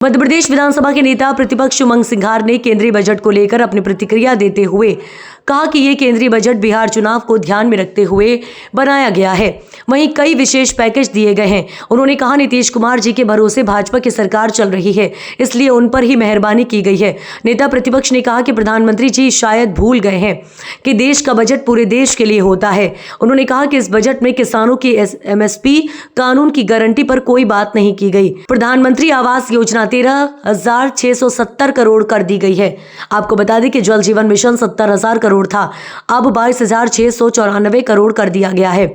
मध्य प्रदेश विधानसभा के नेता प्रतिपक्ष उमंग सिंघार ने केंद्रीय बजट को लेकर अपनी प्रतिक्रिया देते हुए कहा कि ये केंद्रीय बजट बिहार चुनाव को ध्यान में रखते हुए बनाया गया है। वहीं कई विशेष पैकेज दिए गए हैं। उन्होंने कहा नीतीश कुमार जी के भरोसे भाजपा की सरकार चल रही है, इसलिए उन पर ही मेहरबानी की गई है। नेता प्रतिपक्ष ने कहा कि प्रधानमंत्री जी शायद भूल गए हैं कि देश का बजट पूरे देश के लिए होता है। उन्होंने कहा कि इस बजट में किसानों की MSP कानून की गारंटी पर कोई बात नहीं की गई। प्रधानमंत्री आवास योजना 13,670 करोड़ कर दी गई है। आपको बता दें कि जल जीवन मिशन 70,000 करोड़ था, अब 22,694 करोड़ कर दिया गया है।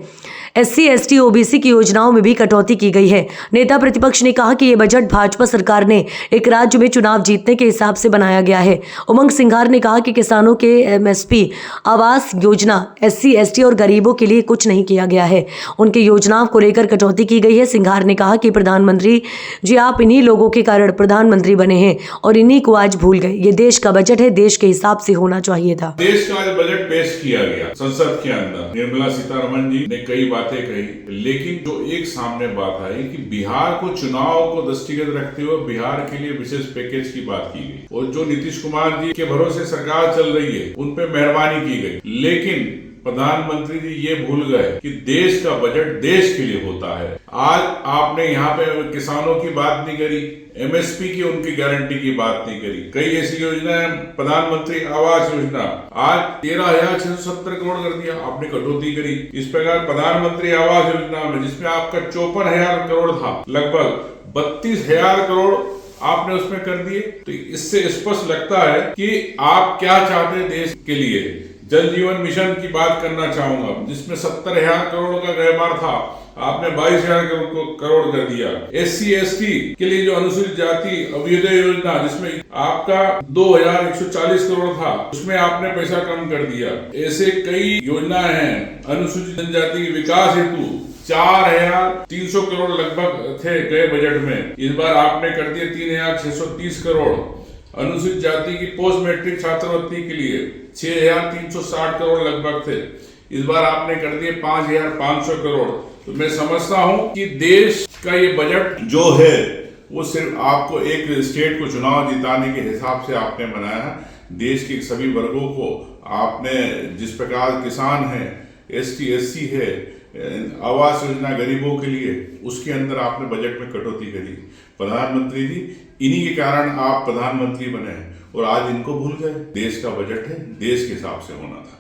SC ST OBC की योजनाओं में भी कटौती की गई है। नेता प्रतिपक्ष ने कहा कि यह बजट भाजपा सरकार ने एक राज्य में चुनाव जीतने के हिसाब से बनाया गया है। उमंग सिंघार ने कहा कि किसानों के MSP Awas Yojana SC ST और गरीबों के लिए कुछ नहीं किया गया है। उनकी योजनाओं को लेकर कटौती की गई है। सिंघार ने कहा कि प्रधानमंत्री जी आप इन्हीं लोगों के कारण प्रधानमंत्री बने हैं और इन्हीं को आज भूल गए। ये देश का बजट है, देश के हिसाब से होना चाहिए था। देश का बजट पेश किया गया संसद के अंदर, निर्मला सीतारमण जी ने कई बातें कही, लेकिन जो एक सामने बात आई कि बिहार को चुनाव को दृष्टिगत रखते हुए बिहार के लिए विशेष पैकेज की बात की गई और जो नीतीश कुमार जी के भरोसे सरकार चल रही है उन पे मेहरबानी की गई। लेकिन प्रधानमंत्री जी ये भूल गए कि देश का बजट देश के लिए होता है। आज आपने यहाँ पे किसानों की बात नहीं करी, MSP की उनकी गारंटी की बात नहीं करी। कई ऐसी योजनाएं, प्रधानमंत्री आवास योजना आज 13,670 करोड़ कर दिया, आपने कटौती करी। इस प्रकार प्रधानमंत्री आवास योजना में जिसमें आपका 54,000 करोड़ था, लगभग 32,000 करोड़ आपने उसमें कर दिए। तो इससे स्पष्ट लगता है कि आप क्या चाहते हैं देश के लिए। जल जीवन मिशन की बात करना चाहूंगा, जिसमें 70,000 करोड़ का व्यवहार था, आपने 22,000 करोड़ कर दिया। SC ST के लिए जो अनुसूचित जाति अभ्युदय योजना, जिसमें आपका 2,140 करोड़ था, उसमें आपने पैसा कम कर दिया। ऐसे कई योजनाएं हैं। अनुसूचित जनजाति के विकास हेतु 4,300 करोड़ लगभग थे गए बजट में, इस बार आपने कर दिए 3,630 करोड़। अनुसूचित जाति की पोस्ट मैट्रिक छात्रवृत्ति के लिए 6,360 करोड़ लगभग थे, इस बार आपने कर दिए 5,500 करोड़। तो मैं समझता हूं कि देश का ये बजट जो है वो सिर्फ आपको एक स्टेट को चुनाव जिताने के हिसाब से आपने बनाया है। देश के सभी वर्गों को आपने, जिस प्रकार किसान है, ST SC है, आवास योजना गरीबों के लिए, उसके अंदर आपने बजट में कटौती करी। प्रधानमंत्री जी इन्हीं के कारण आप प्रधानमंत्री बने और आज इनको भूल गए। देश का बजट है, देश के हिसाब से होना था।